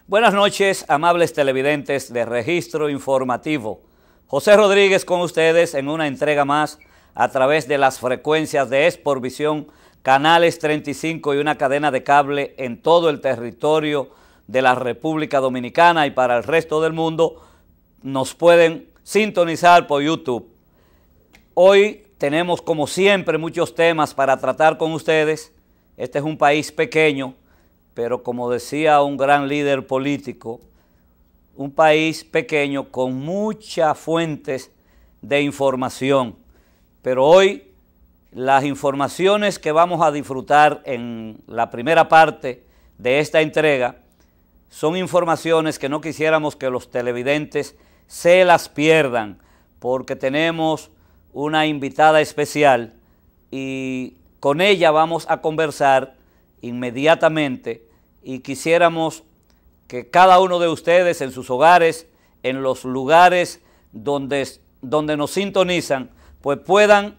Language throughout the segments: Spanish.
Buenas noches, amables televidentes de Registro Informativo. José Rodríguez con ustedes en una entrega más a través de las frecuencias de Exporvisión, canales 35 y una cadena de cable en todo el territorio de la República Dominicana, y para el resto del mundo nos pueden sintonizar por YouTube. Hoy tenemos, como siempre, muchos temas para tratar con ustedes. Este es un país pequeño, pero como decía un gran líder político, un país pequeño con muchas fuentes de información. Pero hoy las informaciones que vamos a disfrutar en la primera parte de esta entrega son informaciones que no quisiéramos que los televidentes se las pierdan, porque tenemos una invitada especial y con ella vamos a conversar inmediatamente, y quisiéramos que cada uno de ustedes en sus hogares, en los lugares donde nos sintonizan, pues puedan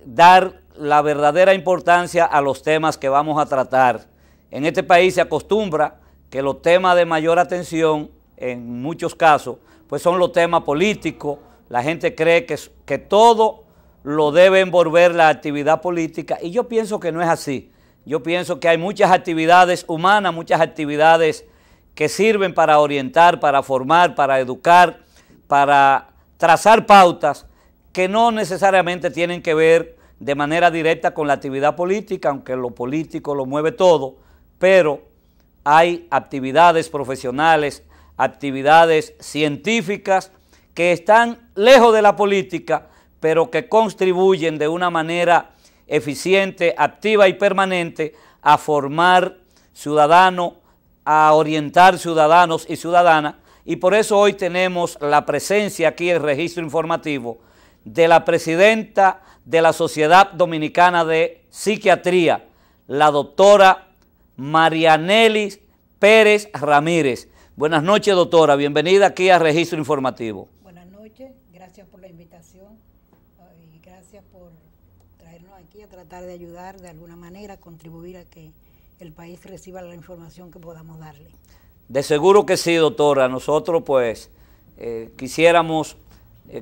dar la verdadera importancia a los temas que vamos a tratar. En este país se acostumbra que los temas de mayor atención, en muchos casos, pues son los temas políticos. La gente cree que todo lo debe envolver la actividad política, y yo pienso que no es así. Yo pienso que hay muchas actividades humanas, muchas actividades que sirven para orientar, para formar, para educar, para trazar pautas que no necesariamente tienen que ver de manera directa con la actividad política, aunque lo político lo mueve todo, pero hay actividades profesionales, actividades científicas que están lejos de la política, pero que contribuyen de una manera eficiente, activa y permanente a formar ciudadanos, a orientar ciudadanos y ciudadanas. Y por eso hoy tenemos la presencia aquí en Registro Informativo de la presidenta de la Sociedad Dominicana de Psiquiatría, la doctora Marianelis Pérez Ramírez. Buenas noches, doctora, bienvenida aquí a Registro Informativo. Buenas noches, gracias por la invitación y gracias por traernos aquí a tratar de ayudar de alguna manera, contribuir a que el país reciba la información que podamos darle. De seguro que sí, doctora. Nosotros pues quisiéramos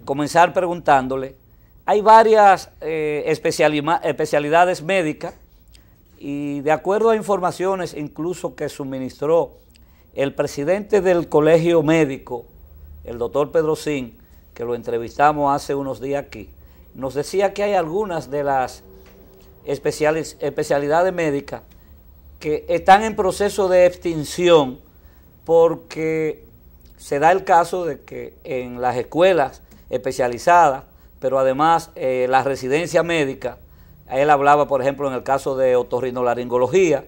comenzar preguntándole. Hay varias especialidades médicas, y de acuerdo a informaciones incluso que suministró el presidente del Colegio Médico, el doctor Pedro Sin, que lo entrevistamos hace unos días aquí, nos decía que hay algunas de las especialidades médicas que están en proceso de extinción, porque se da el caso de que en las escuelas especializadas, pero además la residencia médica, él hablaba, por ejemplo, en el caso de otorrinolaringología,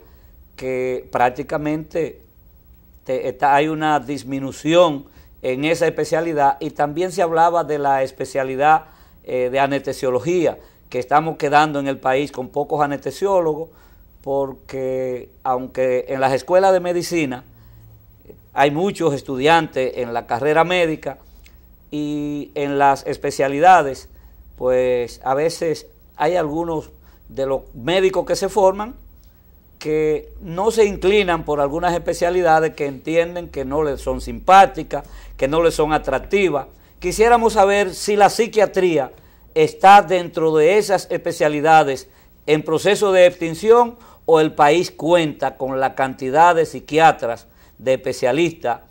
que prácticamente hay una disminución en esa especialidad, y también se hablaba de la especialidad de anestesiología, que estamos quedando en el país con pocos anestesiólogos, porque aunque en las escuelas de medicina hay muchos estudiantes en la carrera médica, y en las especialidades, pues a veces hay algunos de los médicos que se forman que no se inclinan por algunas especialidades que entienden que no les son simpáticas, que no les son atractivas. Quisiéramos saber si la psiquiatría está dentro de esas especialidades en proceso de extinción, o el país cuenta con la cantidad de psiquiatras, de especialistas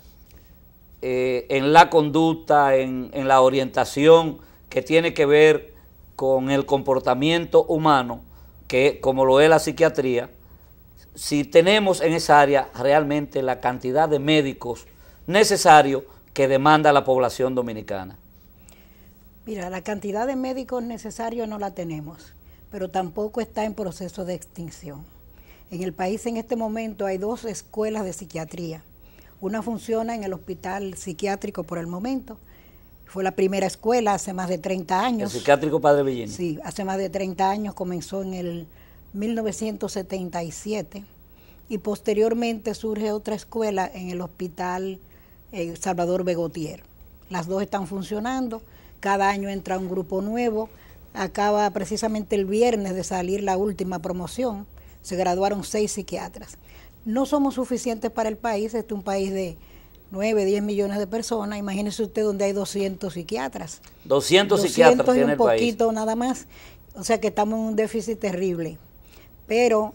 en la conducta, en la orientación que tiene que ver con el comportamiento humano, que como lo es la psiquiatría, si tenemos en esa área realmente la cantidad de médicos necesarios que demanda la población dominicana. Mira, la cantidad de médicos necesarios no la tenemos, pero tampoco está en proceso de extinción. En el país en este momento hay 2 escuelas de psiquiatría. Una funciona en el hospital psiquiátrico por el momento. Fue la primera escuela hace más de 30 años. ¿El psiquiátrico Padre Villini? Sí, hace más de 30 años, comenzó en el 1977, y posteriormente surge otra escuela en el hospital Salvador Begotier. Las 2 están funcionando, cada año entra un grupo nuevo. Acaba precisamente el viernes de salir la última promoción, se graduaron 6 psiquiatras. no somos suficientes para el país. Este es un país de 9, 10 millones de personas. Imagínese usted donde hay 200 psiquiatras. 200 psiquiatras tiene el país. Un poquito nada más. O sea que estamos en un déficit terrible. Pero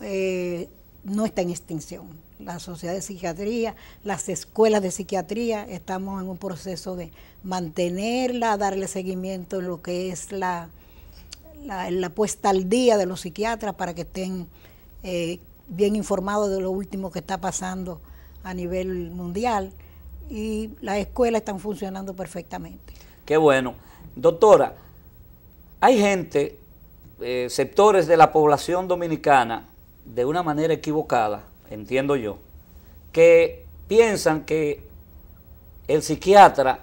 no está en extinción. La sociedad de psiquiatría, las escuelas de psiquiatría, estamos en un proceso de mantenerla, darle seguimiento en lo que es la puesta al día de los psiquiatras para que estén bien informados de lo último que está pasando a nivel mundial, y las escuelas están funcionando perfectamente. Qué bueno. Doctora, hay gente, sectores de la población dominicana, de una manera equivocada, entiendo yo, que piensan que el psiquiatra,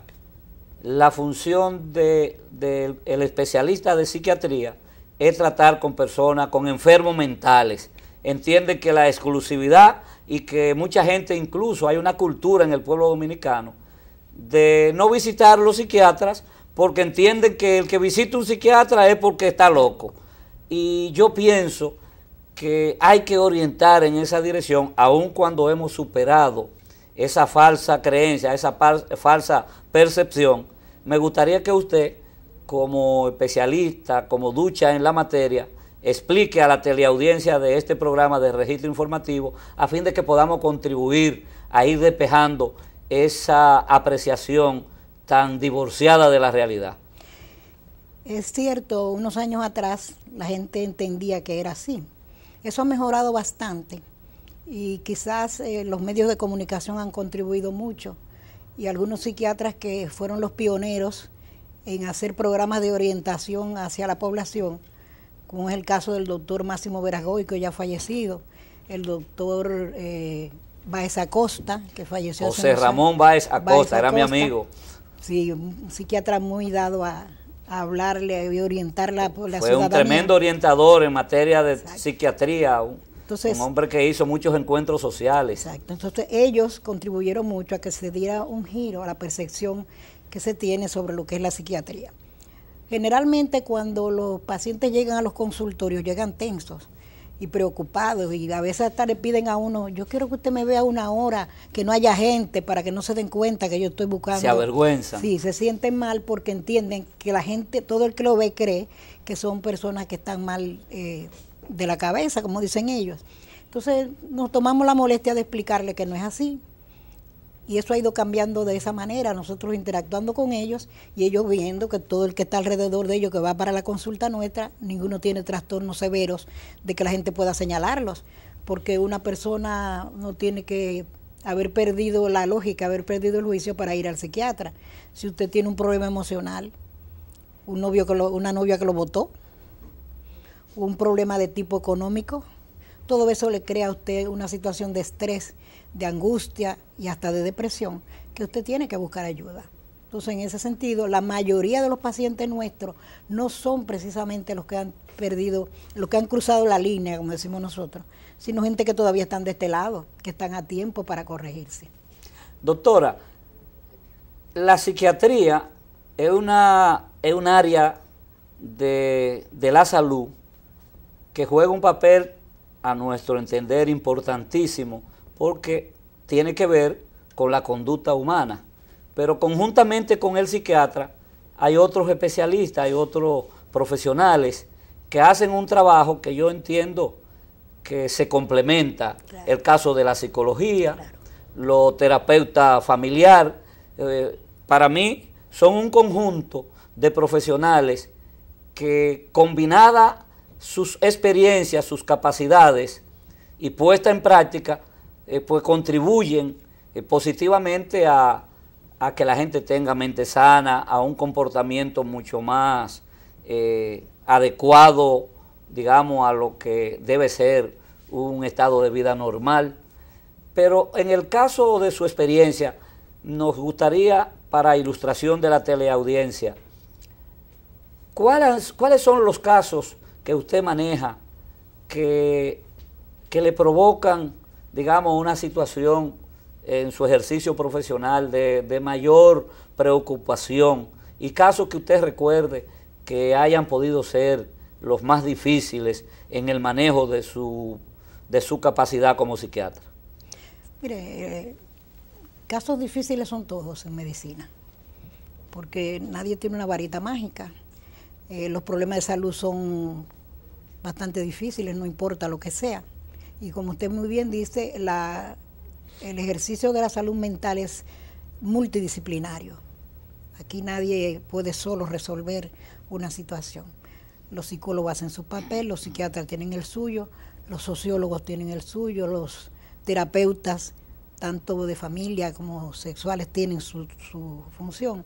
la función del especialista de psiquiatría es tratar con personas, con enfermos mentales. Entienden que la exclusividad, y que mucha gente, incluso hay una cultura en el pueblo dominicano de no visitar los psiquiatras porque entienden que el que visita un psiquiatra es porque está loco. Y yo pienso que hay que orientar en esa dirección, aun cuando hemos superado esa falsa creencia, esa falsa percepción. Me gustaría que usted, como especialista, como ducha en la materia, explique a la teleaudiencia de este programa de registro informativo, a fin de que podamos contribuir a ir despejando esa apreciación tan divorciada de la realidad. Es cierto, unos años atrás la gente entendía que era así. Eso ha mejorado bastante y quizás los medios de comunicación han contribuido mucho, y algunos psiquiatras que fueron los pioneros en hacer programas de orientación hacia la población, como es el caso del doctor Máximo Verasgoico, ya fallecido, el doctor Báez Acosta, que falleció hace José Ramón Báez Acosta, era mi amigo. Sí, un psiquiatra muy dado a hablarle y orientar la ciudadanía. Fue un tremendo orientador en materia de psiquiatría, un hombre que hizo muchos encuentros sociales. Exacto, entonces ellos contribuyeron mucho a que se diera un giro a la percepción que se tiene sobre lo que es la psiquiatría. Generalmente cuando los pacientes llegan a los consultorios, llegan tensos y preocupados, y a veces hasta le piden a uno: yo quiero que usted me vea una hora, que no haya gente, para que no se den cuenta que yo estoy buscando. Se avergüenzan. Sí, se sienten mal porque entienden que la gente, todo el que lo ve cree que son personas que están mal de la cabeza, como dicen ellos. Entonces nos tomamos la molestia de explicarle que no es así. Y eso ha ido cambiando de esa manera, nosotros interactuando con ellos y ellos viendo que todo el que está alrededor de ellos, que va para la consulta nuestra, ninguno tiene trastornos severos de que la gente pueda señalarlos, porque una persona no tiene que haber perdido la lógica, haber perdido el juicio para ir al psiquiatra. Si usted tiene un problema emocional, una novia que lo botó, un problema de tipo económico, todo eso le crea a usted una situación de estrés, de angustia y hasta de depresión, que usted tiene que buscar ayuda. Entonces, en ese sentido, la mayoría de los pacientes nuestros no son precisamente los que han perdido, los que han cruzado la línea, como decimos nosotros, sino gente que todavía están de este lado, que están a tiempo para corregirse. Doctora, la psiquiatría es un área de la salud que juega un papel, a nuestro entender, importantísimo, porque tiene que ver con la conducta humana. Pero conjuntamente con el psiquiatra hay otros especialistas, hay otros profesionales que hacen un trabajo que yo entiendo que se complementa. Claro. El caso de la psicología, claro, los terapeutas familiar, para mí son un conjunto de profesionales que, combinada sus experiencias, sus capacidades y puesta en práctica, pues contribuyen positivamente a que la gente tenga mente sana, a un comportamiento mucho más adecuado, digamos, a lo que debe ser un estado de vida normal. Pero en el caso de su experiencia, nos gustaría, para ilustración de la teleaudiencia, ¿cuáles son los casos que usted maneja que le provocan, digamos, una situación en su ejercicio profesional de mayor preocupación, y casos que usted recuerde que hayan podido ser los más difíciles en el manejo de su capacidad como psiquiatra? Mire, casos difíciles son todos en medicina, porque nadie tiene una varita mágica. Los problemas de salud son bastante difíciles, no importa lo que sea. Y como usted muy bien dice, el ejercicio de la salud mental es multidisciplinario. Aquí nadie puede solo resolver una situación. Los psicólogos hacen su papel, los psiquiatras tienen el suyo, los sociólogos tienen el suyo, los terapeutas, tanto de familia como sexuales, tienen su función.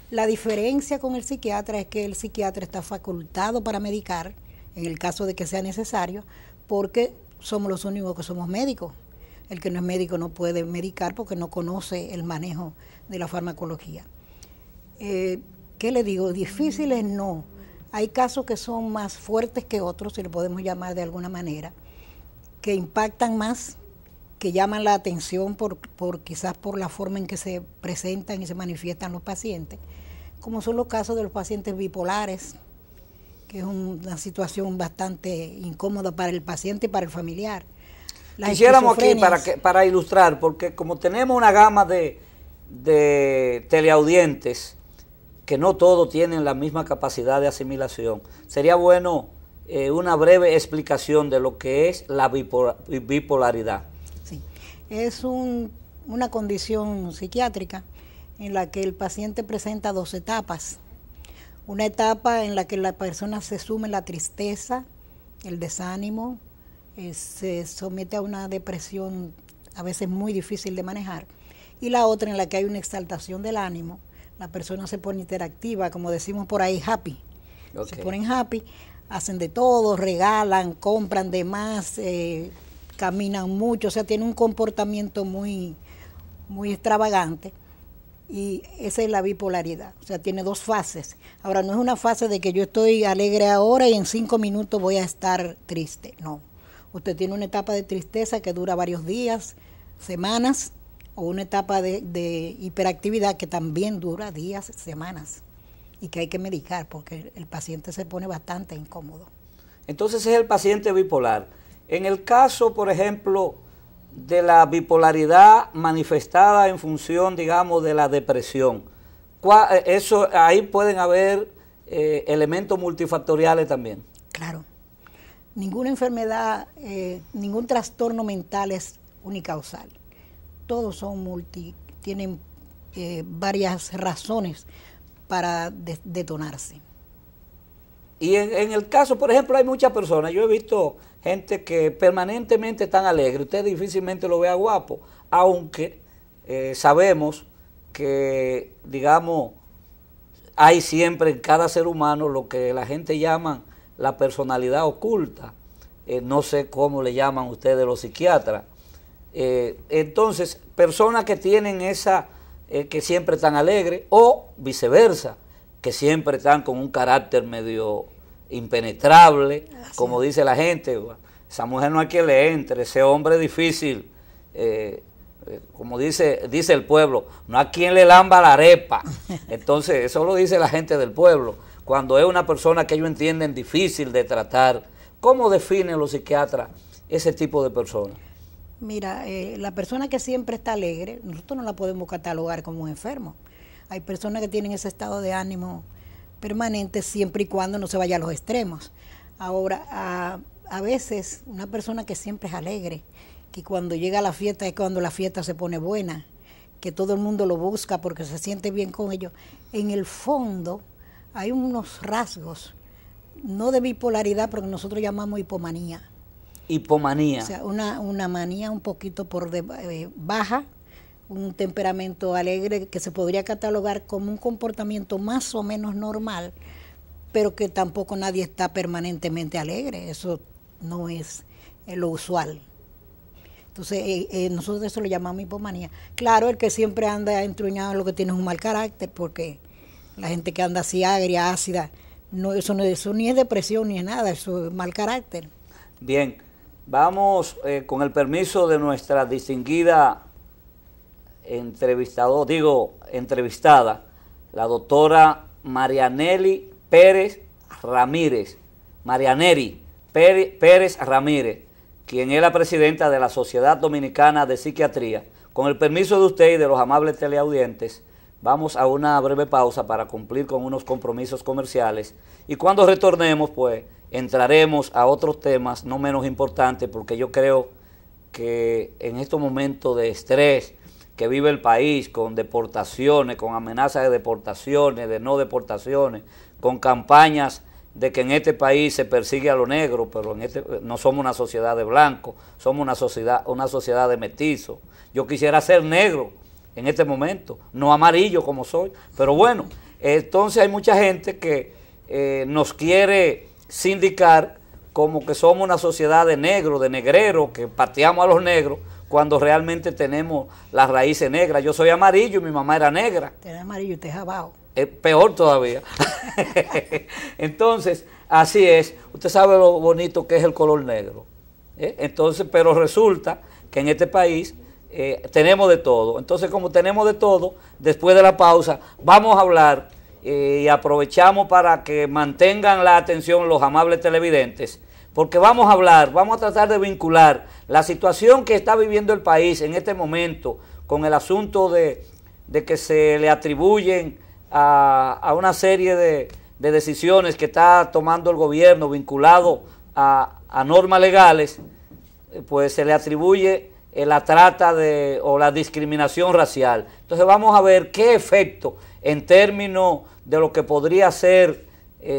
La diferencia con el psiquiatra es que el psiquiatra está facultado para medicar, en el caso de que sea necesario, porque somos los únicos que somos médicos. El que no es médico no puede medicar porque no conoce el manejo de la farmacología. ¿Qué le digo? Difíciles no. Hay casos que son más fuertes que otros, si le podemos llamar de alguna manera, que impactan más, que llaman la atención quizás por la forma en que se presentan y se manifiestan los pacientes, como son los casos de los pacientes bipolares, que es una situación bastante incómoda para el paciente y para el familiar. Quisiéramos aquí, para ilustrar, porque como tenemos una gama de teleaudientes, que no todos tienen la misma capacidad de asimilación, sería bueno una breve explicación de lo que es la bipolaridad. Sí, es una condición psiquiátrica en la que el paciente presenta dos etapas. Una etapa en la que la persona se sume la tristeza, el desánimo, se somete a una depresión a veces muy difícil de manejar, y la otra en la que hay una exaltación del ánimo. La persona se pone interactiva, como decimos por ahí, happy. Okay. Se ponen happy, hacen de todo, regalan, compran de más, caminan mucho, o sea, tienen un comportamiento muy, muy extravagante. Y esa es la bipolaridad, o sea, tiene dos fases. Ahora, no es una fase de que yo estoy alegre ahora y en 5 minutos voy a estar triste, no. Usted tiene una etapa de tristeza que dura varios días, semanas, o una etapa de hiperactividad que también dura días, semanas, y que hay que medicar porque el paciente se pone bastante incómodo. Entonces es el paciente bipolar. En el caso, por ejemplo, de la bipolaridad manifestada en función, digamos, de la depresión, ahí pueden haber elementos multifactoriales también. Claro. Ninguna enfermedad, ningún trastorno mental es unicausal. Todos son tienen varias razones para detonarse. Y en el caso, por ejemplo, hay muchas personas, yo he visto gente que permanentemente están alegres, usted difícilmente lo vea guapo, aunque sabemos que, digamos, hay siempre en cada ser humano lo que la gente llama la personalidad oculta, no sé cómo le llaman ustedes los psiquiatras. Entonces, personas que tienen que siempre están alegres, o viceversa, que siempre están con un carácter medio impenetrable, como dice la gente, esa mujer no hay quien le entre, ese hombre es difícil, como dice el pueblo, no hay quien le lamba la arepa. Entonces, eso lo dice la gente del pueblo, cuando es una persona que ellos entienden difícil de tratar. ¿Cómo definen los psiquiatras ese tipo de personas? Mira, la persona que siempre está alegre, nosotros no la podemos catalogar como un enfermo. Hay personas que tienen ese estado de ánimo permanente siempre y cuando no se vaya a los extremos. Ahora, a veces una persona que siempre es alegre, que cuando llega a la fiesta es cuando la fiesta se pone buena, que todo el mundo lo busca porque se siente bien con ellos, en el fondo hay unos rasgos, no de bipolaridad, pero que nosotros llamamos hipomanía. Hipomanía. O sea, una manía un poquito baja, un temperamento alegre que se podría catalogar como un comportamiento más o menos normal, pero que tampoco nadie está permanentemente alegre, eso no es lo usual. Entonces, nosotros eso lo llamamos hipomanía. Claro, el que siempre anda entruñado lo que tiene es un mal carácter, porque la gente que anda así agria, ácida, eso ni es depresión ni es nada, eso es mal carácter. Bien, vamos con el permiso de nuestra distinguida entrevistada, la doctora Marianely Pérez Ramírez, Pérez Ramírez, quien es la presidenta de la Sociedad Dominicana de Psiquiatría. Con el permiso de usted y de los amables teleaudientes, vamos a una breve pausa para cumplir con unos compromisos comerciales y cuando retornemos, pues, entraremos a otros temas no menos importantes, porque yo creo que en estos momentos de estrés que vive el país, con deportaciones, con amenazas de deportaciones, de no deportaciones, con campañas de que en este país se persigue a los negros, pero no somos una sociedad de blancos, somos una sociedad de mestizos. Yo quisiera ser negro en este momento, no amarillo como soy, pero bueno, entonces hay mucha gente que nos quiere sindicar como que somos una sociedad de negros, de negreros, que pateamos a los negros, cuando realmente tenemos las raíces negras. Yo soy amarillo y mi mamá era negra. Usted era amarillo y usted es abajo. Es peor todavía. Entonces, así es. Usted sabe lo bonito que es el color negro. Entonces, pero resulta que en este país tenemos de todo. Entonces, como tenemos de todo, después de la pausa, vamos a hablar y aprovechamos para que mantengan la atención los amables televidentes, porque vamos a hablar, vamos a tratar de vincular la situación que está viviendo el país en este momento con el asunto de que se le atribuyen a una serie de decisiones que está tomando el gobierno vinculado a normas legales, pues se le atribuye la trata o la discriminación racial. Entonces vamos a ver qué efecto en términos de lo que podría ser,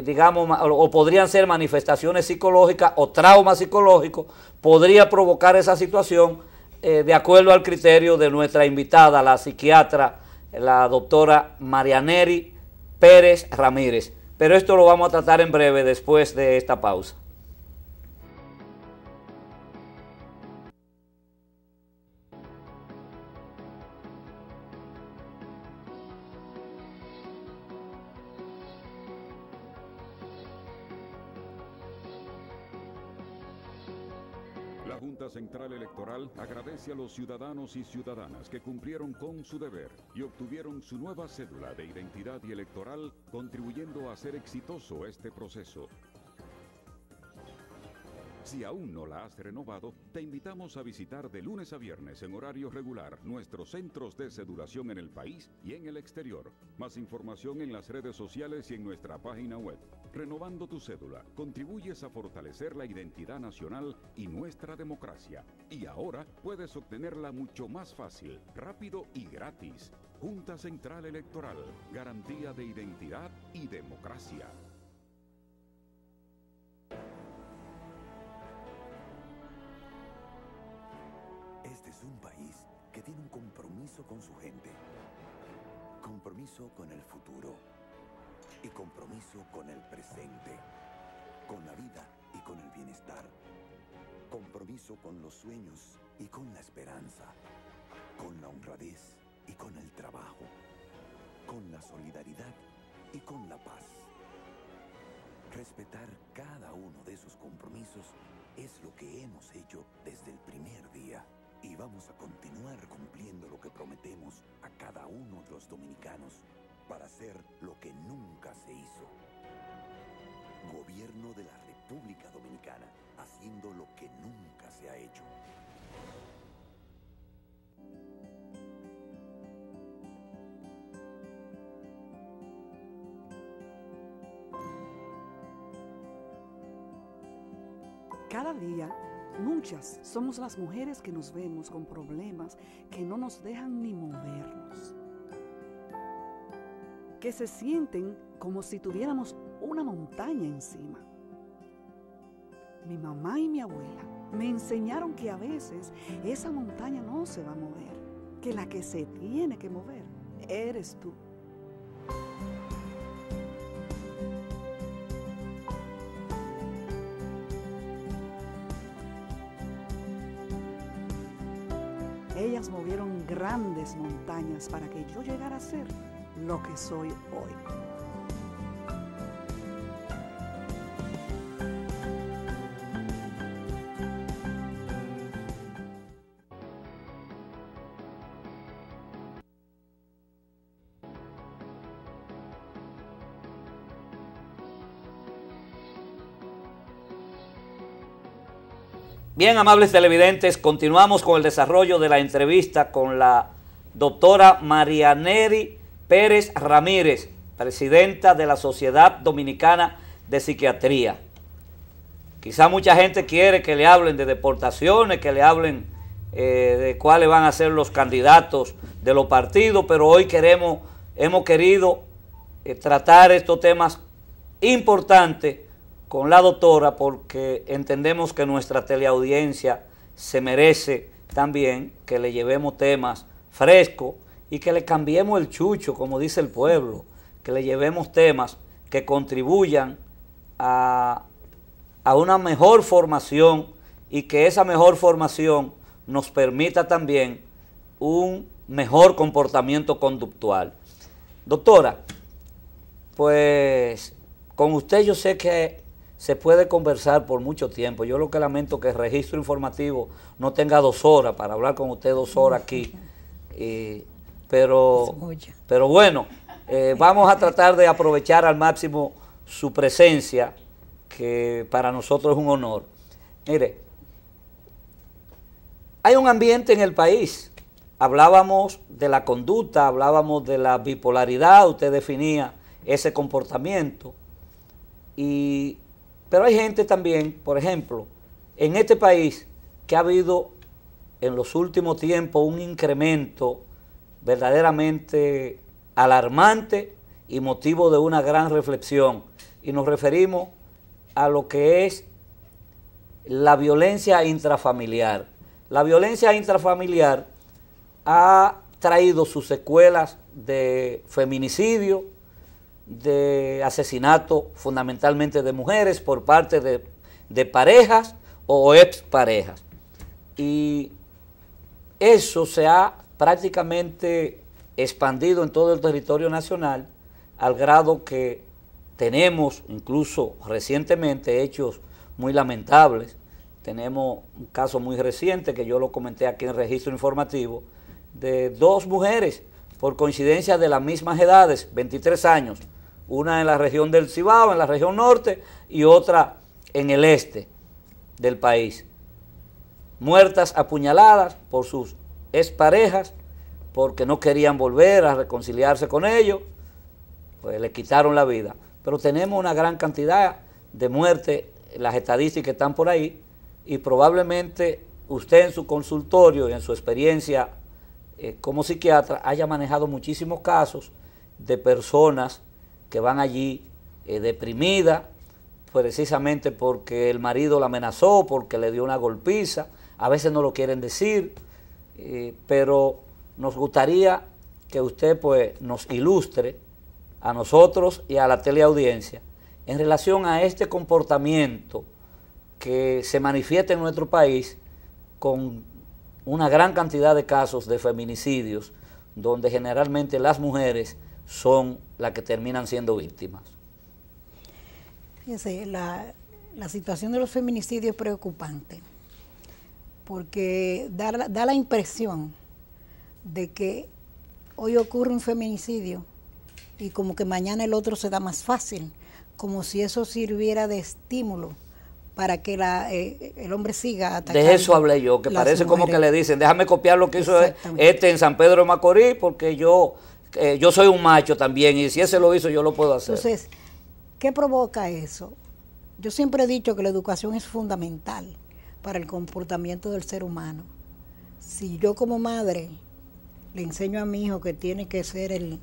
digamos, o podrían ser manifestaciones psicológicas o traumas psicológicos, podría provocar esa situación de acuerdo al criterio de nuestra invitada, la psiquiatra, la doctora Marianeri Pérez Ramírez. Pero esto lo vamos a tratar en breve después de esta pausa. La Junta Central Electoral agradece a los ciudadanos y ciudadanas que cumplieron con su deber y obtuvieron su nueva cédula de identidad y electoral, contribuyendo a hacer exitoso este proceso. Si aún no la has renovado, te invitamos a visitar de lunes a viernes en horario regular nuestros centros de cedulación en el país y en el exterior. Más información en las redes sociales y en nuestra página web. Renovando tu cédula, contribuyes a fortalecer la identidad nacional y nuestra democracia. Y ahora puedes obtenerla mucho más fácil, rápido y gratis. Junta Central Electoral, garantía de identidad y democracia. Este es un país que tiene un compromiso con su gente, compromiso con el futuro y compromiso con el presente, con la vida y con el bienestar, compromiso con los sueños y con la esperanza, con la honradez y con el trabajo, con la solidaridad y con la paz. Respetar cada uno de esos compromisos es lo que hemos hecho desde el primer día. Y vamos a continuar cumpliendo lo que prometemos a cada uno de los dominicanos para hacer lo que nunca se hizo. Gobierno de la República Dominicana, haciendo lo que nunca se ha hecho. Cada día, muchas somos las mujeres que nos vemos con problemas que no nos dejan ni movernos, que se sienten como si tuviéramos una montaña encima. Mi mamá y mi abuela me enseñaron que a veces esa montaña no se va a mover, que la que se tiene que mover eres tú. Ellas movieron grandes montañas para que yo llegara a ser lo que soy hoy. Bien, amables televidentes, continuamos con el desarrollo de la entrevista con la doctora Marianeri Pérez Ramírez, presidenta de la Sociedad Dominicana de Psiquiatría. Quizá mucha gente quiere que le hablen de deportaciones, que le hablen de cuáles van a ser los candidatos de los partidos, pero hoy hemos querido tratar estos temas importantes con la doctora, porque entendemos que nuestra teleaudiencia se merece también que le llevemos temas frescos y que le cambiemos el chucho, como dice el pueblo, que le llevemos temas que contribuyan a una mejor formación y que esa mejor formación nos permita también un mejor comportamiento conductual. Doctora, pues con usted yo sé que se puede conversar por mucho tiempo. Yo lo que lamento es que el registro informativo no tenga 2 horas para hablar con usted 2 horas aquí. Pero bueno, vamos a tratar de aprovechar al máximo su presencia, que para nosotros es un honor. Mire, hay un ambiente en el país. Hablábamos de la conducta, hablábamos de la bipolaridad, usted definía ese comportamiento. Pero hay gente también, por ejemplo, en este país que ha habido en los últimos tiempos un incremento verdaderamente alarmante y motivo de una gran reflexión. Y nos referimos a lo que es la violencia intrafamiliar. La violencia intrafamiliar ha traído sus secuelas de feminicidio, de asesinato fundamentalmente de mujeres por parte de parejas o exparejas. Y eso se ha prácticamente expandido en todo el territorio nacional, al grado que tenemos incluso recientemente hechos muy lamentables. Tenemos un caso muy reciente que yo lo comenté aquí en el registro informativo, de 2 mujeres por coincidencia de las mismas edades, 23 años, una en la región del Cibao, en la región norte, y otra en el este del país, muertas apuñaladas por sus exparejas, porque no querían volver a reconciliarse con ellos, pues le quitaron la vida. Pero tenemos una gran cantidad de muertes, las estadísticas están por ahí, y probablemente usted en su consultorio y en su experiencia como psiquiatra haya manejado muchísimos casos de personas que van allí deprimidas, precisamente porque el marido la amenazó, porque le dio una golpiza. A veces no lo quieren decir, pero nos gustaría que usted pues nos ilustre a nosotros y a la teleaudiencia en relación a este comportamiento que se manifiesta en nuestro país con una gran cantidad de casos de feminicidios, donde generalmente las mujeres son las que terminan siendo víctimas. Fíjense, la situación de los feminicidios es preocupante, porque da la impresión de que hoy ocurre un feminicidio y como que mañana el otro se da más fácil, como si eso sirviera de estímulo para que el hombre siga atacando. De eso hablé yo, que parece como que le dicen, déjame copiar lo que hizo este en San Pedro de Macorís, porque yo soy un macho también, y si ese lo hizo, yo lo puedo hacer. Entonces, ¿qué provoca eso? Yo siempre he dicho que la educación es fundamental para el comportamiento del ser humano. Si yo como madre le enseño a mi hijo que tiene que ser el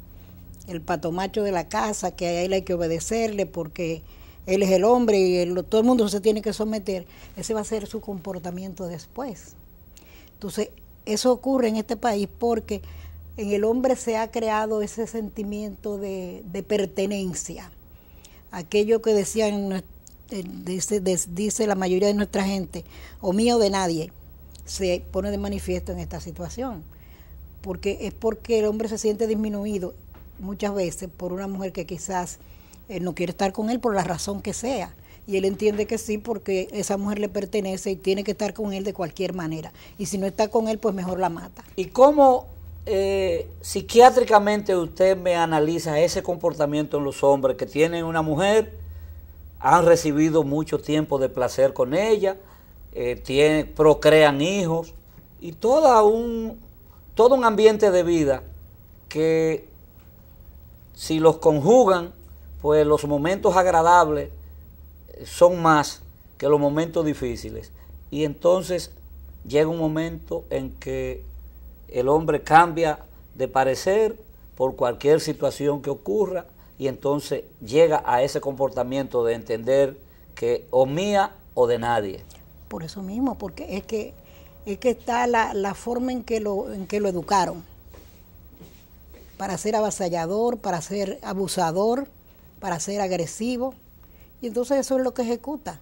patomacho de la casa, que a él hay que obedecerle porque él es el hombre y todo el mundo se tiene que someter, ese va a ser su comportamiento después. Entonces, eso ocurre en este país porque en el hombre se ha creado ese sentimiento de pertenencia. Aquello que decían, dice la mayoría de nuestra gente, o mío o de nadie, se pone de manifiesto en esta situación. Porque el hombre se siente disminuido muchas veces por una mujer que quizás no quiere estar con él por la razón que sea, y él entiende que sí porque esa mujer le pertenece y tiene que estar con él de cualquier manera, y si no está con él pues mejor la mata. ¿Y cómo psiquiátricamente usted me analiza ese comportamiento en los hombres que tienen una mujer, han recibido mucho tiempo de placer con ella, procrean hijos y todo un ambiente de vida que si los conjugan, pues los momentos agradables son más que los momentos difíciles. Y entonces llega un momento en que el hombre cambia de parecer por cualquier situación que ocurra y entonces llega a ese comportamiento de entender que o mía o de nadie. Por eso mismo, porque es que está la forma en que lo educaron. Para ser avasallador, para ser abusador, para ser agresivo. Y entonces eso es lo que ejecuta.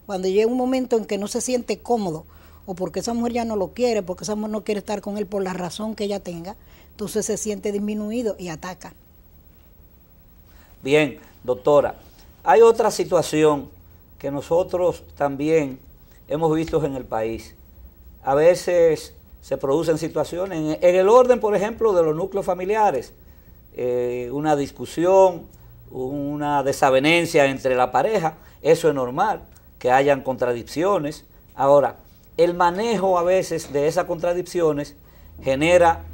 Cuando llega un momento en que no se siente cómodo, o porque esa mujer ya no lo quiere, porque esa mujer no quiere estar con él por la razón que ella tenga, entonces se siente disminuido y ataca. Bien, doctora, hay otra situación que nosotros también hemos visto en el país. A veces se producen situaciones en el orden, por ejemplo, de los núcleos familiares, una discusión, una desavenencia entre la pareja, eso es normal, que hayan contradicciones. Ahora, el manejo a veces de esas contradicciones genera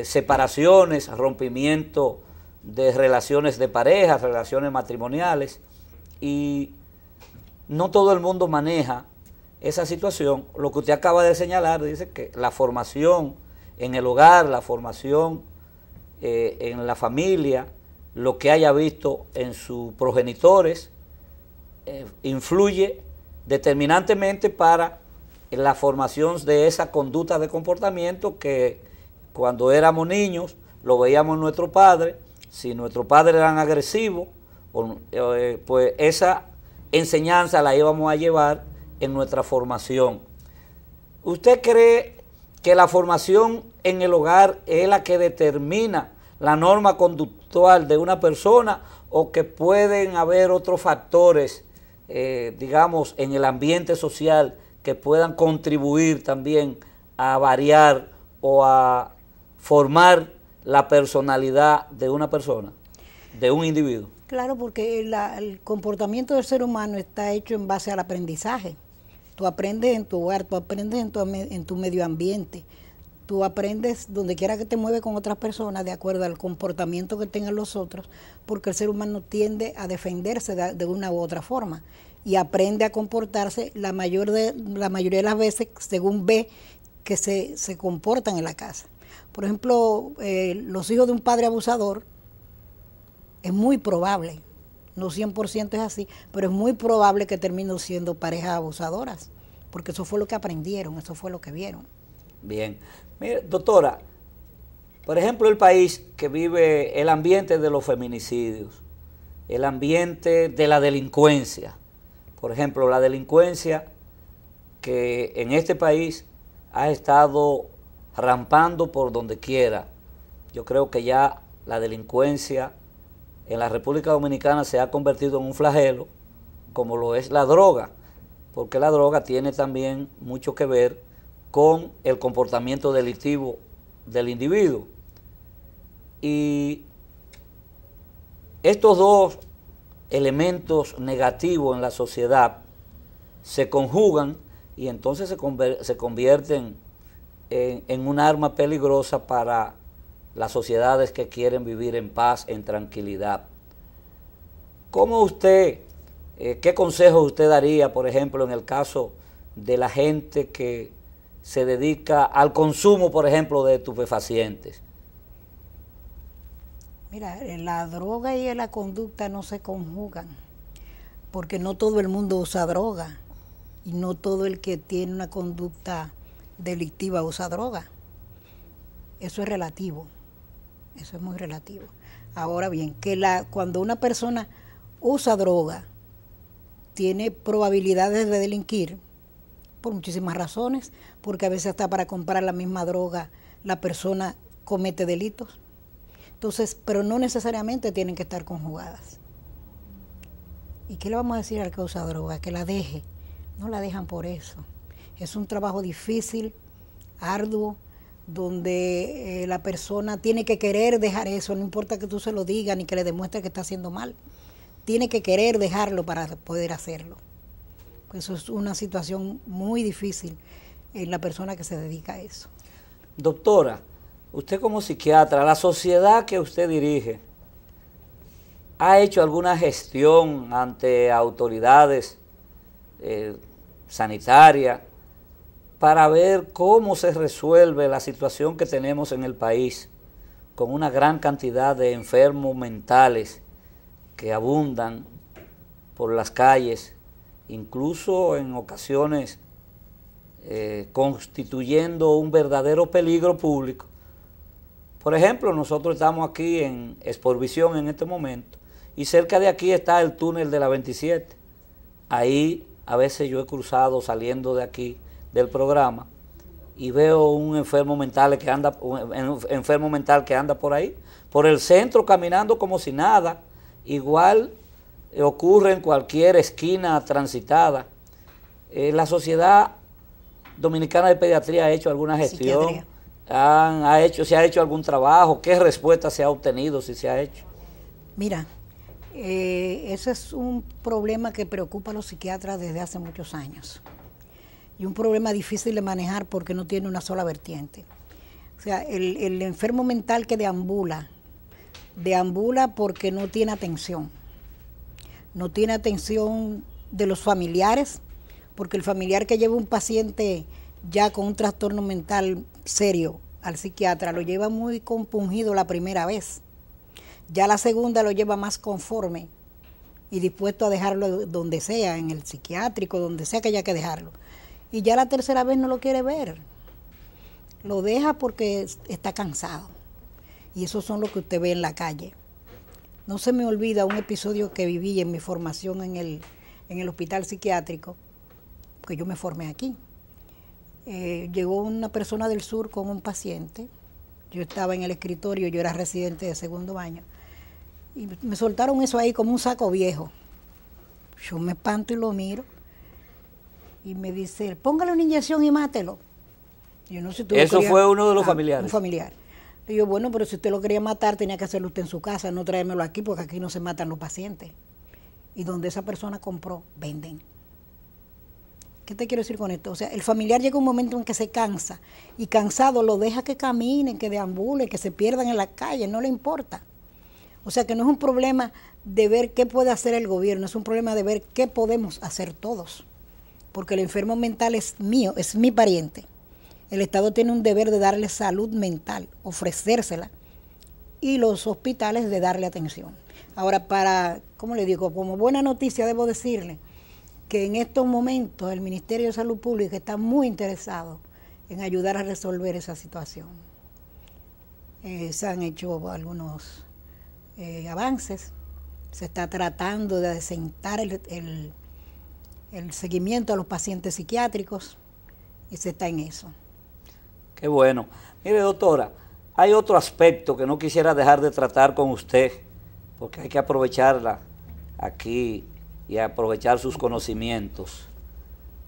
separaciones, rompimiento de relaciones de pareja, relaciones matrimoniales, y no todo el mundo maneja esa situación. Lo que usted acaba de señalar dice que la formación en el hogar, la formación en la familia, lo que haya visto en sus progenitores, influye determinantemente para la formación de esa conducta de comportamiento que cuando éramos niños lo veíamos en nuestro padre. Si nuestros padres eran agresivos, pues esa enseñanza la íbamos a llevar en nuestra formación. ¿Usted cree que la formación en el hogar es la que determina la norma conductual de una persona o que pueden haber otros factores, digamos, en el ambiente social que puedan contribuir también a variar o a formar la personalidad de una persona, de un individuo? Claro, porque el comportamiento del ser humano está hecho en base al aprendizaje. Tú aprendes en tu hogar, tú aprendes en tu medio ambiente, tú aprendes donde quiera que te mueves con otras personas de acuerdo al comportamiento que tengan los otros, porque el ser humano tiende a defenderse de una u otra forma y aprende a comportarse la mayoría de las veces según ve que se comportan en la casa. Por ejemplo, los hijos de un padre abusador, es muy probable, no 100% es así, pero es muy probable que terminen siendo parejas abusadoras, porque eso fue lo que aprendieron, eso fue lo que vieron. Bien. Mire, doctora, por ejemplo, el país que vive el ambiente de los feminicidios, el ambiente de la delincuencia, por ejemplo, la delincuencia que en este país ha estado rampando por donde quiera. Yo creo que ya la delincuencia en la República Dominicana se ha convertido en un flagelo, como lo es la droga, porque la droga tiene también mucho que ver con el comportamiento delictivo del individuo. Y estos dos elementos negativos en la sociedad se conjugan y entonces se convierten en un arma peligrosa para las sociedades que quieren vivir en paz, en tranquilidad. ¿Cómo usted, qué consejo usted daría, por ejemplo, en el caso de la gente que se dedica al consumo, por ejemplo, de estupefacientes? Mira, la droga y la conducta no se conjugan, porque no todo el mundo usa droga y no todo el que tiene una conducta delictiva usa droga. Eso es relativo, eso es muy relativo. Ahora bien, cuando una persona usa droga, tiene probabilidades de delinquir por muchísimas razones, porque a veces hasta para comprar la misma droga la persona comete delitos. Entonces, pero no necesariamente tienen que estar conjugadas. ¿Y qué le vamos a decir al que usa droga? Que la deje. No la dejan por eso. Es un trabajo difícil, arduo, donde la persona tiene que querer dejar eso, no importa que tú se lo digas ni que le demuestres que está haciendo mal. Tiene que querer dejarlo para poder hacerlo. Pues eso es una situación muy difícil en la persona que se dedica a eso. Doctora, usted como psiquiatra, la sociedad que usted dirige, ¿ha hecho alguna gestión ante autoridades sanitarias para ver cómo se resuelve la situación que tenemos en el país con una gran cantidad de enfermos mentales que abundan por las calles, incluso en ocasiones constituyendo un verdadero peligro público? Por ejemplo, nosotros estamos aquí en Exporvisión en este momento y cerca de aquí está el túnel de la 27. Ahí a veces yo he cruzado saliendo de aquí del programa y veo un enfermo mental que anda por ahí, por el centro caminando como si nada. Igual ocurre en cualquier esquina transitada. La Sociedad Dominicana de Pediatría ha hecho alguna gestión, se ha hecho algún trabajo, ¿qué respuesta se ha obtenido si se ha hecho? Mira, ese es un problema que preocupa a los psiquiatras desde hace muchos años y un problema difícil de manejar porque no tiene una sola vertiente. O sea, el enfermo mental que deambula porque no tiene atención de los familiares, porque el familiar que lleva un paciente ya con un trastorno mental serio al psiquiatra lo lleva muy compungido la primera vez. Ya la segunda lo lleva más conforme y dispuesto a dejarlo donde sea, en el psiquiátrico, donde sea que haya que dejarlo. Y ya la tercera vez no lo quiere ver. Lo deja porque está cansado. Y esos son los que usted ve en la calle. No se me olvida un episodio que viví en mi formación en el hospital psiquiátrico, porque yo me formé aquí. Llegó una persona del sur con un paciente. Yo estaba en el escritorio, yo era residente de segundo año. Y me soltaron eso ahí como un saco viejo. Yo me espanto y lo miro. Y me dice, póngale una inyección y mátelo. Yo no sé si tú Eso fue uno de los familiares. Un familiar. Le digo, bueno, pero si usted lo quería matar, tenía que hacerlo usted en su casa, no traérmelo aquí, porque aquí no se matan los pacientes. Y donde esa persona compró, venden. ¿Qué te quiero decir con esto? O sea, el familiar llega un momento en que se cansa, y cansado lo deja que caminen, que deambulen, que se pierdan en la calle, no le importa. O sea, que no es un problema de ver qué puede hacer el gobierno, es un problema de ver qué podemos hacer todos. Porque el enfermo mental es mío, es mi pariente. El Estado tiene un deber de darle salud mental, ofrecérsela, y los hospitales de darle atención. Ahora, ¿cómo le digo? Como buena noticia debo decirle que en estos momentos el Ministerio de Salud Pública está muy interesado en ayudar a resolver esa situación. Se han hecho algunos avances, se está tratando de asentar el seguimiento a los pacientes psiquiátricos y se está en eso. Qué bueno. Mire, doctora, hay otro aspecto que no quisiera dejar de tratar con usted, porque hay que aprovecharla aquí y aprovechar sus conocimientos.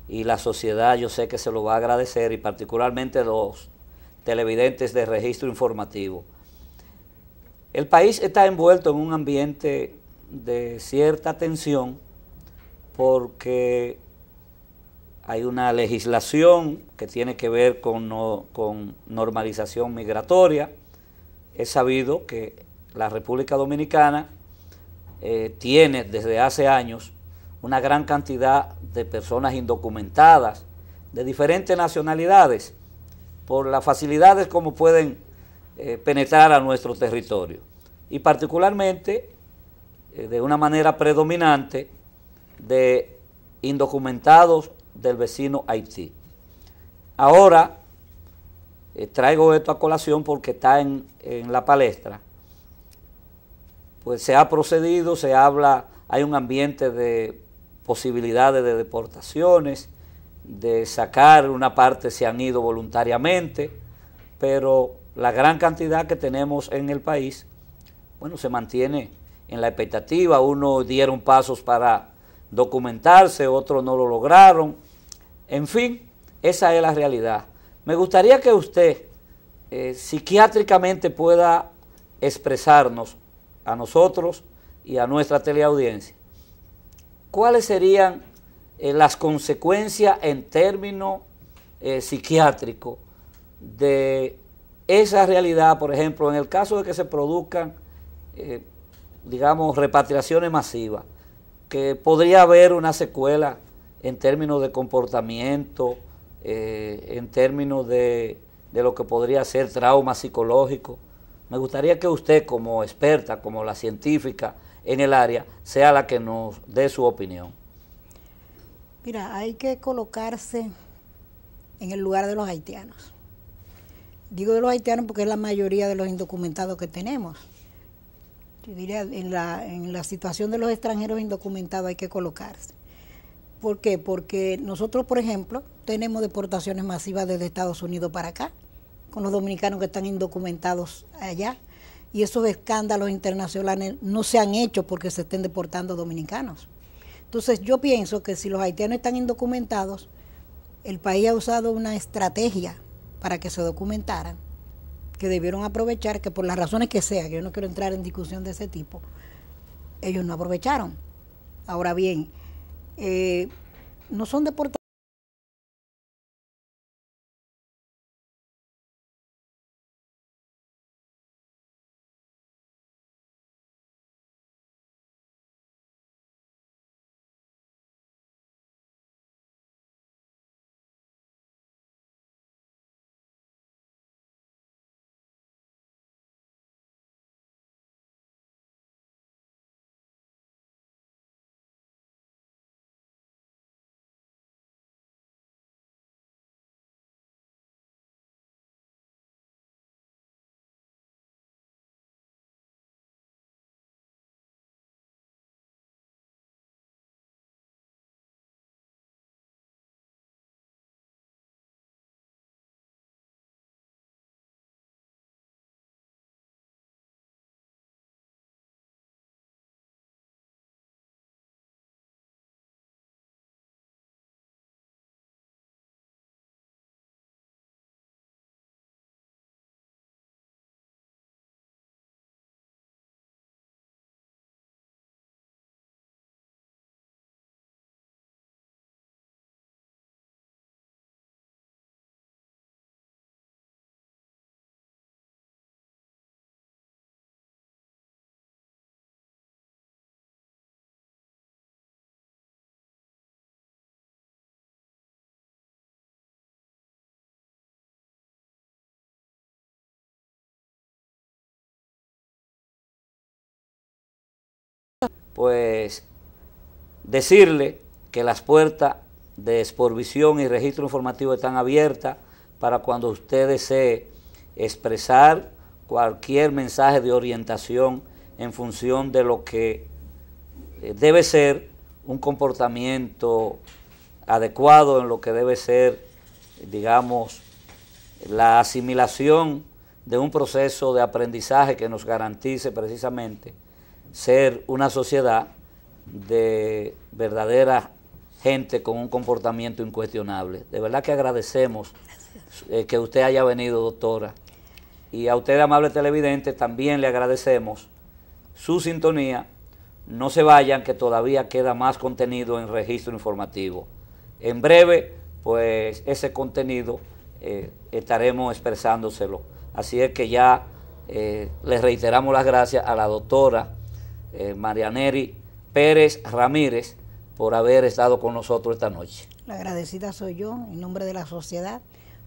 Y la sociedad yo sé que se lo va a agradecer, y particularmente los televidentes de Registro Informativo. El país está envuelto en un ambiente de cierta tensión porque hay una legislación que tiene que ver con normalización migratoria. Es sabido que la República Dominicana tiene desde hace años una gran cantidad de personas indocumentadas de diferentes nacionalidades por las facilidades como pueden penetrar a nuestro territorio, y particularmente de una manera predominante de indocumentados del vecino Haití. Ahora traigo esto a colación porque está en la palestra. Pues se ha procedido, se habla, hay un ambiente de posibilidades de deportaciones, de sacar una parte, se han ido voluntariamente, pero la gran cantidad que tenemos en el país, bueno, se mantiene en la expectativa. Unos dieron pasos para documentarse, otros no lo lograron. En fin, esa es la realidad. Me gustaría que usted psiquiátricamente pueda expresarnos a nosotros y a nuestra teleaudiencia cuáles serían las consecuencias en términos psiquiátricos de esa realidad, por ejemplo, en el caso de que se produzcan, digamos, repatriaciones masivas, que podría haber una secuela en términos de comportamiento, en términos de lo que podría ser trauma psicológico. Me gustaría que usted, como experta, como la científica en el área, sea la que nos dé su opinión. Mira, hay que colocarse en el lugar de los haitianos. Digo de los haitianos porque es la mayoría de los indocumentados que tenemos. Yo diría, en la situación de los extranjeros indocumentados hay que colocarse. ¿Por qué? Porque nosotros, por ejemplo, tenemos deportaciones masivas desde Estados Unidos para acá, con los dominicanos que están indocumentados allá, y esos escándalos internacionales no se han hecho porque se estén deportando dominicanos. Entonces yo pienso que si los haitianos están indocumentados, el país ha usado una estrategia para que se documentaran, que debieron aprovechar, que por las razones que sea, que yo no quiero entrar en discusión de ese tipo, ellos no aprovecharon. Ahora bien, no son deportados. Pues decirle que las puertas de Exporvisión y Registro Informativo están abiertas para cuando usted desee expresar cualquier mensaje de orientación en función de lo que debe ser un comportamiento adecuado, en lo que debe ser, digamos, la asimilación de un proceso de aprendizaje que nos garantice precisamente ser una sociedad de verdadera gente con un comportamiento incuestionable. De verdad que agradecemos que usted haya venido, doctora. Y a usted, amable televidente, también le agradecemos su sintonía. No se vayan, que todavía queda más contenido en Registro Informativo. En breve, pues ese contenido estaremos expresándoselo. Así es que ya les reiteramos las gracias a la doctora Marianeri Pérez Ramírez por haber estado con nosotros esta noche. La agradecida soy yo, en nombre de la sociedad,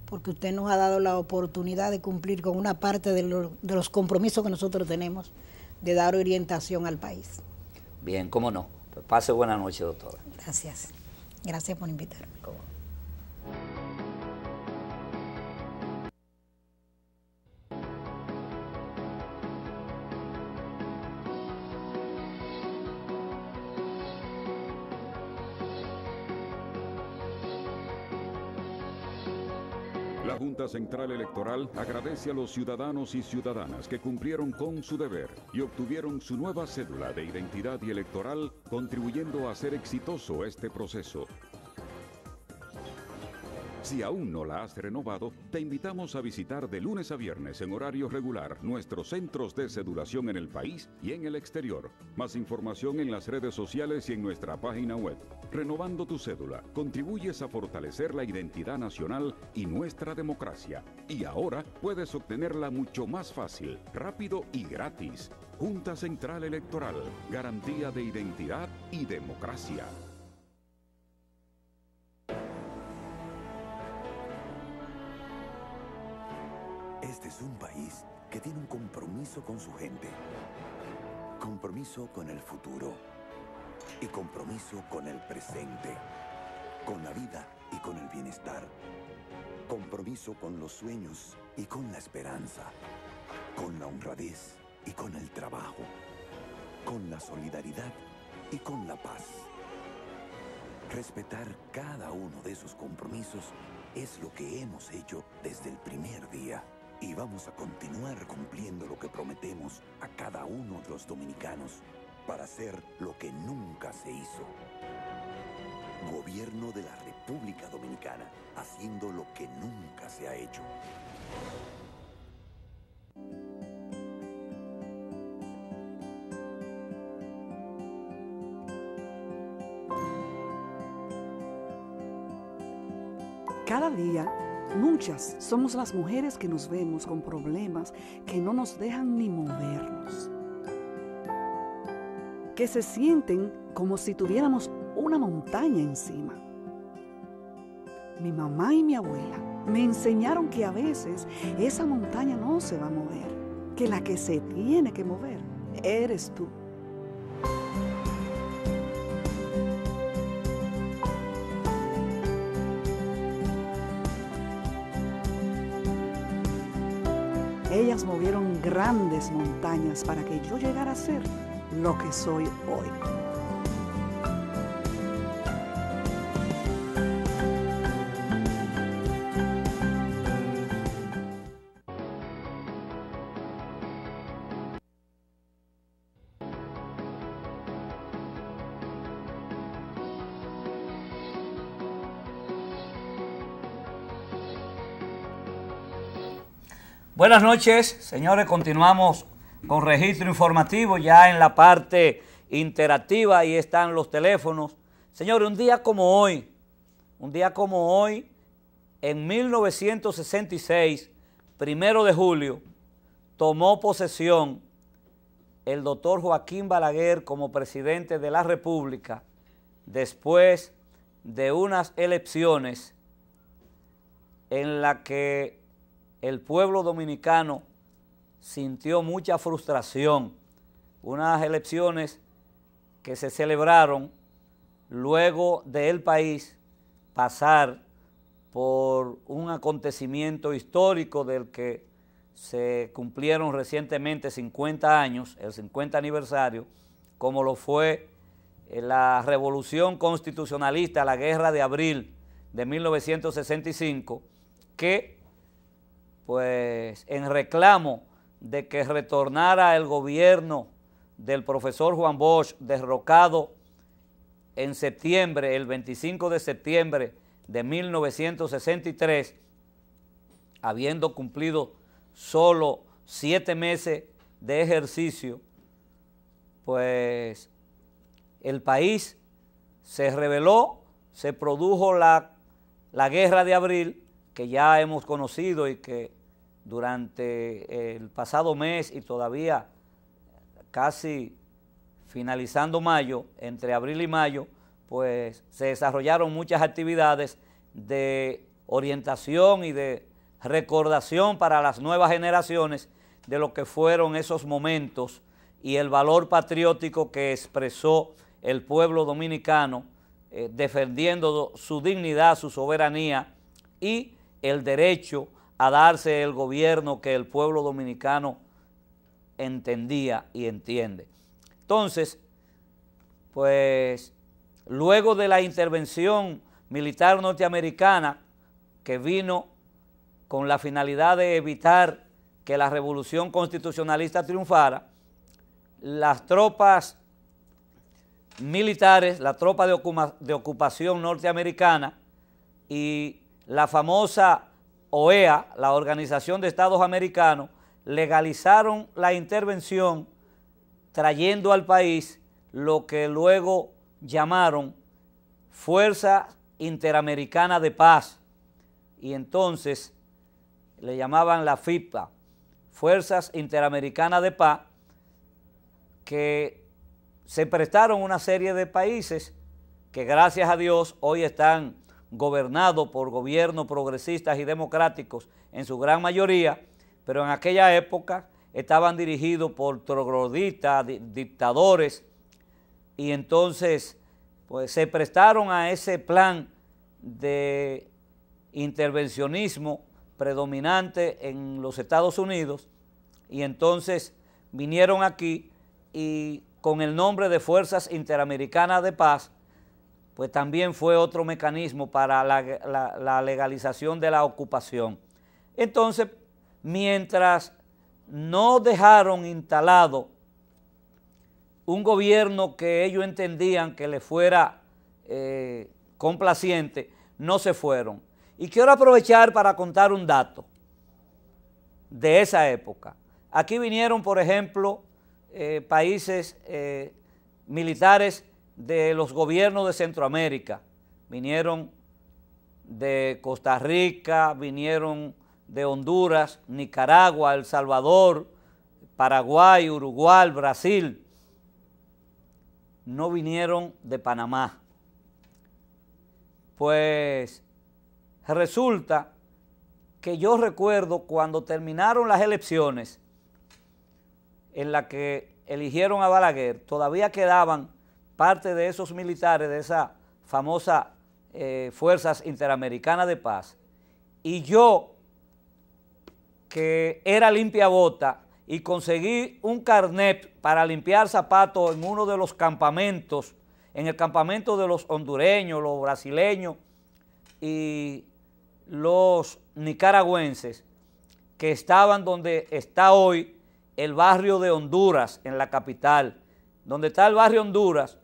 porque usted nos ha dado la oportunidad de cumplir con una parte de los compromisos que nosotros tenemos de dar orientación al país. Bien, cómo no. Pues pase buena noche, doctora. Gracias. Gracias por invitarme. ¿Cómo no? La Junta Central Electoral agradece a los ciudadanos y ciudadanas que cumplieron con su deber y obtuvieron su nueva cédula de identidad y electoral, contribuyendo a hacer exitoso este proceso. Si aún no la has renovado, te invitamos a visitar de lunes a viernes en horario regular nuestros centros de cedulación en el país y en el exterior. Más información en las redes sociales y en nuestra página web. Renovando tu cédula, contribuyes a fortalecer la identidad nacional y nuestra democracia. Y ahora puedes obtenerla mucho más fácil, rápido y gratis. Junta Central Electoral, garantía de identidad y democracia. Este es un país que tiene un compromiso con su gente. Compromiso con el futuro. Y compromiso con el presente. Con la vida y con el bienestar. Compromiso con los sueños y con la esperanza. Con la honradez y con el trabajo. Con la solidaridad y con la paz. Respetar cada uno de esos compromisos es lo que hemos hecho desde el primer día. Y vamos a continuar cumpliendo lo que prometemos a cada uno de los dominicanos para hacer lo que nunca se hizo. Gobierno de la República Dominicana, haciendo lo que nunca se ha hecho. Cada día, muchas somos las mujeres que nos vemos con problemas que no nos dejan ni movernos, que se sienten como si tuviéramos una montaña encima. Mi mamá y mi abuela me enseñaron que a veces esa montaña no se va a mover, que la que se tiene que mover eres tú. Ellas movieron grandes montañas para que yo llegara a ser lo que soy hoy. Buenas noches, señores. Continuamos con registro informativo ya en la parte interactiva. Ahí están los teléfonos. Señores, un día como hoy, en 1966, 1 de julio, tomó posesión el doctor Joaquín Balaguer como presidente de la República después de unas elecciones en las que el pueblo dominicano sintió mucha frustración, unas elecciones que se celebraron luego del país pasar por un acontecimiento histórico del que se cumplieron recientemente 50 años, el 50 aniversario, como lo fue la Revolución Constitucionalista, la Guerra de Abril de 1965, que pues en reclamo de que retornara el gobierno del profesor Juan Bosch, derrocado en septiembre, el 25 de septiembre de 1963, habiendo cumplido solo 7 meses de ejercicio, pues el país se rebeló, se produjo la Guerra de Abril, que ya hemos conocido y que durante el pasado mes y todavía casi finalizando mayo, entre abril y mayo, pues se desarrollaron muchas actividades de orientación y de recordación para las nuevas generaciones de lo que fueron esos momentos y el valor patriótico que expresó el pueblo dominicano, defendiendo su dignidad, su soberanía y el derecho a darse el gobierno que el pueblo dominicano entendía y entiende. Entonces, pues, luego de la intervención militar norteamericana que vino con la finalidad de evitar que la revolución constitucionalista triunfara, las tropas militares, la tropa de ocupación norteamericana y la famosa OEA, la Organización de Estados Americanos, legalizaron la intervención trayendo al país lo que luego llamaron Fuerza Interamericana de Paz, y entonces le llamaban la FIPA, Fuerzas Interamericanas de Paz, que se prestaron una serie de países que gracias a Dios hoy están gobernados por gobiernos progresistas y democráticos en su gran mayoría, pero en aquella época estaban dirigidos por trogloditas, dictadores, y entonces pues se prestaron a ese plan de intervencionismo predominante en los Estados Unidos, y entonces vinieron aquí y con el nombre de Fuerzas Interamericanas de Paz, pues también fue otro mecanismo para la legalización de la ocupación. Entonces, mientras no dejaron instalado un gobierno que ellos entendían que le fuera complaciente, no se fueron. Y quiero aprovechar para contar un dato de esa época. Aquí vinieron, por ejemplo, países militares de los gobiernos de Centroamérica, vinieron de Costa Rica, vinieron de Honduras, Nicaragua, El Salvador, Paraguay, Uruguay, Brasil, no vinieron de Panamá. Pues resulta que yo recuerdo cuando terminaron las elecciones en las que eligieron a Balaguer, todavía quedaban parte de esos militares de esa famosa Fuerzas Interamericanas de Paz, y yo, que era limpiabota y conseguí un carnet para limpiar zapatos en uno de los campamentos, en el campamento de los hondureños, los brasileños y los nicaragüenses, que estaban donde está hoy el barrio de Honduras, en la capital, donde está el barrio Honduras,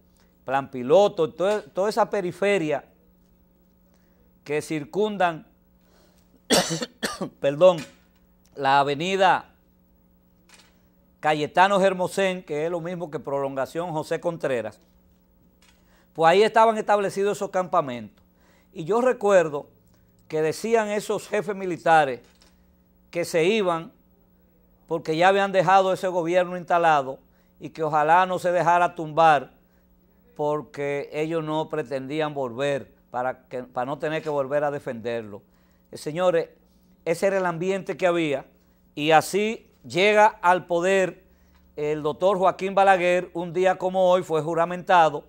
Plan Piloto, toda esa periferia que circundan, perdón, la avenida Cayetano Hermosén, que es lo mismo que Prolongación José Contreras, pues ahí estaban establecidos esos campamentos. Y yo recuerdo que decían esos jefes militares que se iban porque ya habían dejado ese gobierno instalado y que ojalá no se dejara tumbar porque ellos no pretendían volver, para no tener que volver a defenderlo. Señores, ese era el ambiente que había, y así llega al poder el doctor Joaquín Balaguer. Un día como hoy fue juramentado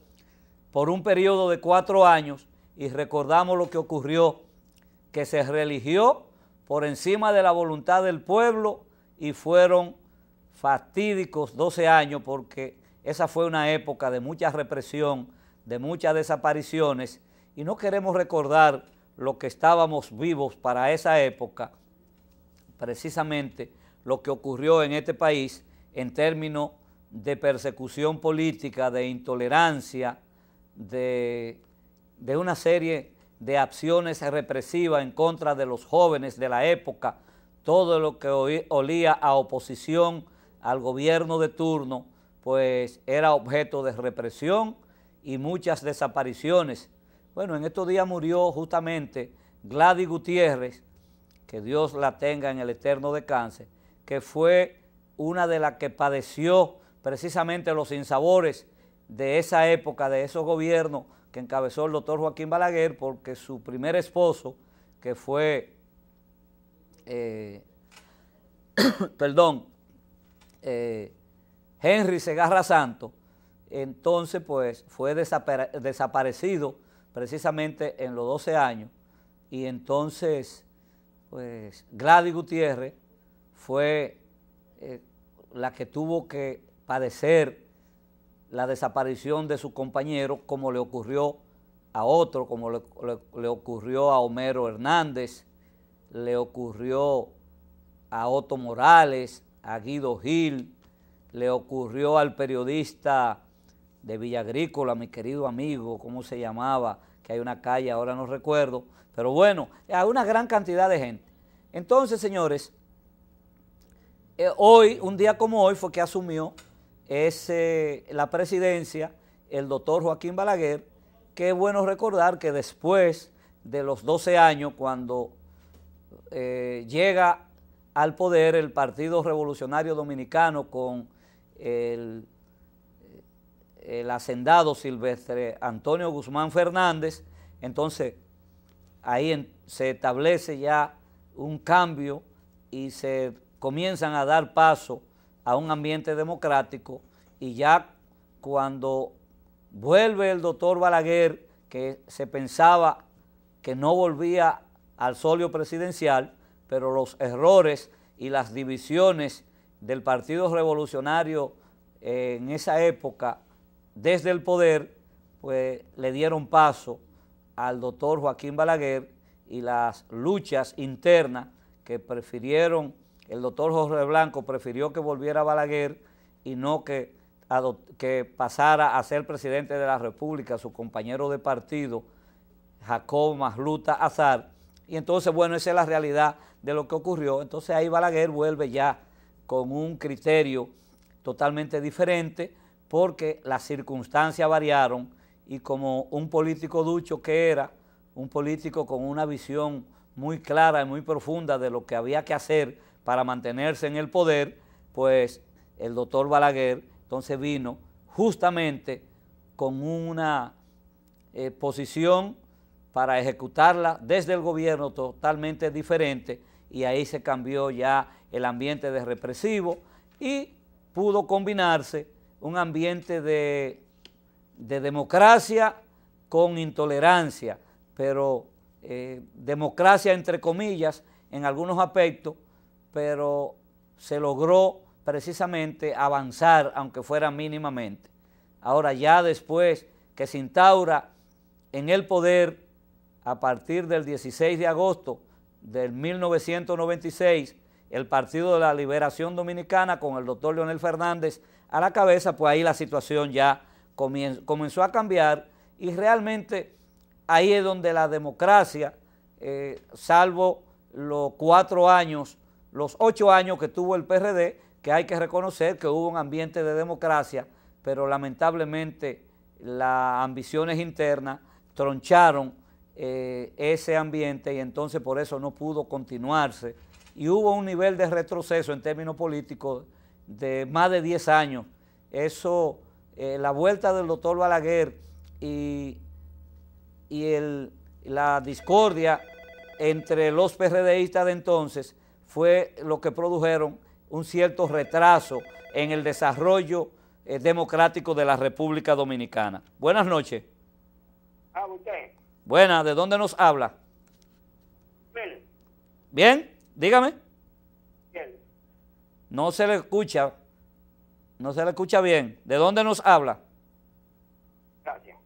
por un periodo de 4 años, y recordamos lo que ocurrió, que se reeligió por encima de la voluntad del pueblo, y fueron fatídicos 12 años, porque esa fue una época de mucha represión, de muchas desapariciones, y no queremos recordar lo que estábamos vivos para esa época, precisamente lo que ocurrió en este país en términos de persecución política, de intolerancia, de una serie de acciones represivas en contra de los jóvenes de la época, todo lo que olía a oposición al gobierno de turno, pues era objeto de represión y muchas desapariciones. Bueno, en estos días murió justamente Gladys Gutiérrez, que Dios la tenga en el eterno descanso, que fue una de las que padeció precisamente los sinsabores de esa época, de esos gobiernos que encabezó el doctor Joaquín Balaguer, porque su primer esposo, que fue, Henry Segarra Santos, entonces pues fue desaparecido precisamente en los 12 años, y entonces pues Gladys Gutiérrez fue la que tuvo que padecer la desaparición de su compañero, como le ocurrió a otro, como le ocurrió a Homero Hernández, le ocurrió a Otto Morales, a Guido Gil, le ocurrió al periodista de Villa Agrícola, mi querido amigo, ¿cómo se llamaba? Que hay una calle, ahora no recuerdo, pero bueno, hay una gran cantidad de gente. Entonces, señores, hoy, un día como hoy, fue que asumió la presidencia el doctor Joaquín Balaguer, que es bueno recordar que después de los 12 años, cuando llega al poder el Partido Revolucionario Dominicano con el hacendado Silvestre Antonio Guzmán Fernández, entonces ahí se establece ya un cambio y se comienzan a dar paso a un ambiente democrático, y ya cuando vuelve el doctor Balaguer, que se pensaba que no volvía al solio presidencial, pero los errores y las divisiones del Partido Revolucionario en esa época desde el poder, pues le dieron paso al doctor Joaquín Balaguer, y las luchas internas que prefirieron, el doctor Jorge Blanco prefirió que volviera Balaguer y no que pasara a ser presidente de la República su compañero de partido, Jacob Masluta Azar, y entonces, bueno, esa es la realidad de lo que ocurrió. Entonces ahí Balaguer vuelve ya con un criterio totalmente diferente, porque las circunstancias variaron, y como un político ducho que era, un político con una visión muy clara y muy profunda de lo que había que hacer para mantenerse en el poder, pues el doctor Balaguer entonces vino justamente con una posición para ejecutarla desde el gobierno totalmente diferente, y ahí se cambió ya el ambiente de represivo y pudo combinarse un ambiente de democracia con intolerancia, pero democracia entre comillas en algunos aspectos, pero se logró precisamente avanzar, aunque fuera mínimamente. Ahora ya después que se instaura en el poder a partir del 16 de agosto del 1996, el Partido de la Liberación Dominicana con el doctor Leonel Fernández a la cabeza, pues ahí la situación ya comenzó a cambiar, y realmente ahí es donde la democracia, salvo los 4 años, los 8 años que tuvo el PRD, que hay que reconocer que hubo un ambiente de democracia, pero lamentablemente las ambiciones internas troncharon ese ambiente, y entonces por eso no pudo continuarse, y hubo un nivel de retroceso en términos políticos de más de 10 años. Eso, la vuelta del doctor Balaguer y la discordia entre los PRDistas de entonces fue lo que produjeron un cierto retraso en el desarrollo democrático de la República Dominicana. Buenas noches. Usted. Buenas, ¿de dónde nos habla? Bien. ¿Bien? Dígame. Bien. No se le escucha bien. ¿De dónde nos habla? Gracias.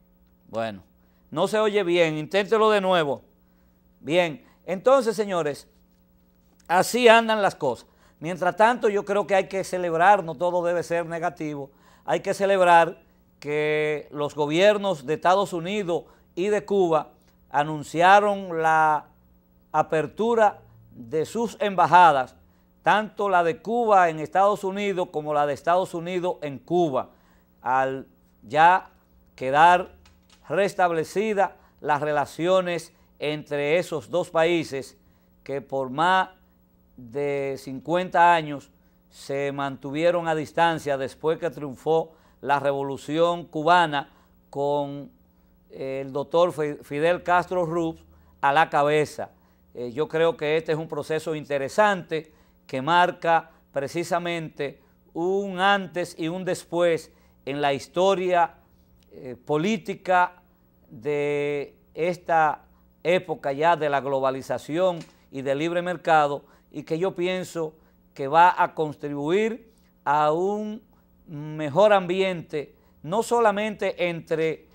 Bueno, no se oye bien, inténtelo de nuevo. Bien, entonces, señores, así andan las cosas. Mientras tanto, yo creo que hay que celebrar, no todo debe ser negativo, hay que celebrar que los gobiernos de Estados Unidos y de Cuba anunciaron la apertura de sus embajadas, tanto la de Cuba en Estados Unidos como la de Estados Unidos en Cuba, al ya quedar restablecida las relaciones entre esos dos países que por más de 50 años se mantuvieron a distancia después que triunfó la Revolución Cubana con el doctor Fidel Castro Ruz a la cabeza. Yo creo que este es un proceso interesante que marca precisamente un antes y un después en la historia política de esta época ya de la globalización y del libre mercado, y que yo pienso que va a contribuir a un mejor ambiente, no solamente entre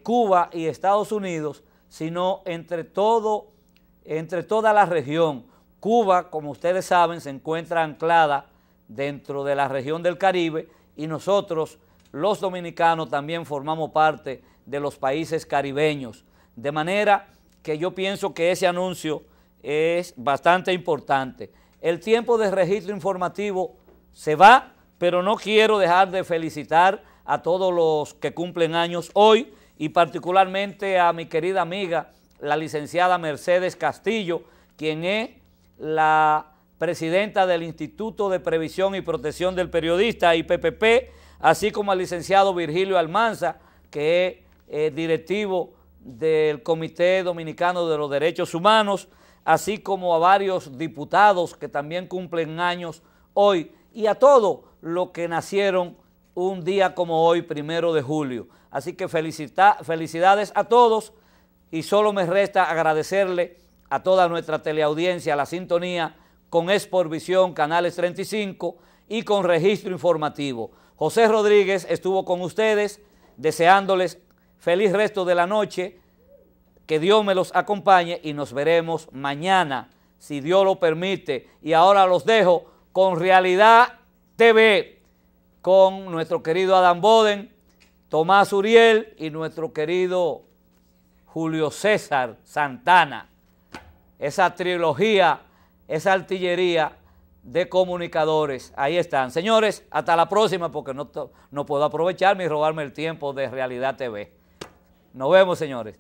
Cuba y Estados Unidos, sino entre toda la región. Cuba, como ustedes saben, se encuentra anclada dentro de la región del Caribe, y nosotros los dominicanos también formamos parte de los países caribeños. De manera que yo pienso que ese anuncio es bastante importante. El tiempo de registro informativo se va, pero no quiero dejar de felicitar a todos los que cumplen años hoy y particularmente a mi querida amiga, la licenciada Mercedes Castillo, quien es la presidenta del Instituto de Previsión y Protección del Periodista, IPPP, así como al licenciado Virgilio Almanza, que es directivo del Comité Dominicano de los Derechos Humanos, así como a varios diputados que también cumplen años hoy, y a todos los que nacieron un día como hoy, 1 de julio. Así que felicidades a todos, y solo me resta agradecerle a toda nuestra teleaudiencia la sintonía con Exporvisión, Canales 35 y con Registro Informativo. José Rodríguez estuvo con ustedes, deseándoles feliz resto de la noche, que Dios me los acompañe y nos veremos mañana, si Dios lo permite. Y ahora los dejo con Realidad TV, con nuestro querido Adam Boden, Tomás Uriel y nuestro querido Julio César Santana. Esa trilogía, esa artillería de comunicadores, ahí están. Señores, hasta la próxima, porque no puedo aprovecharme y robarme el tiempo de Realidad TV. Nos vemos, señores.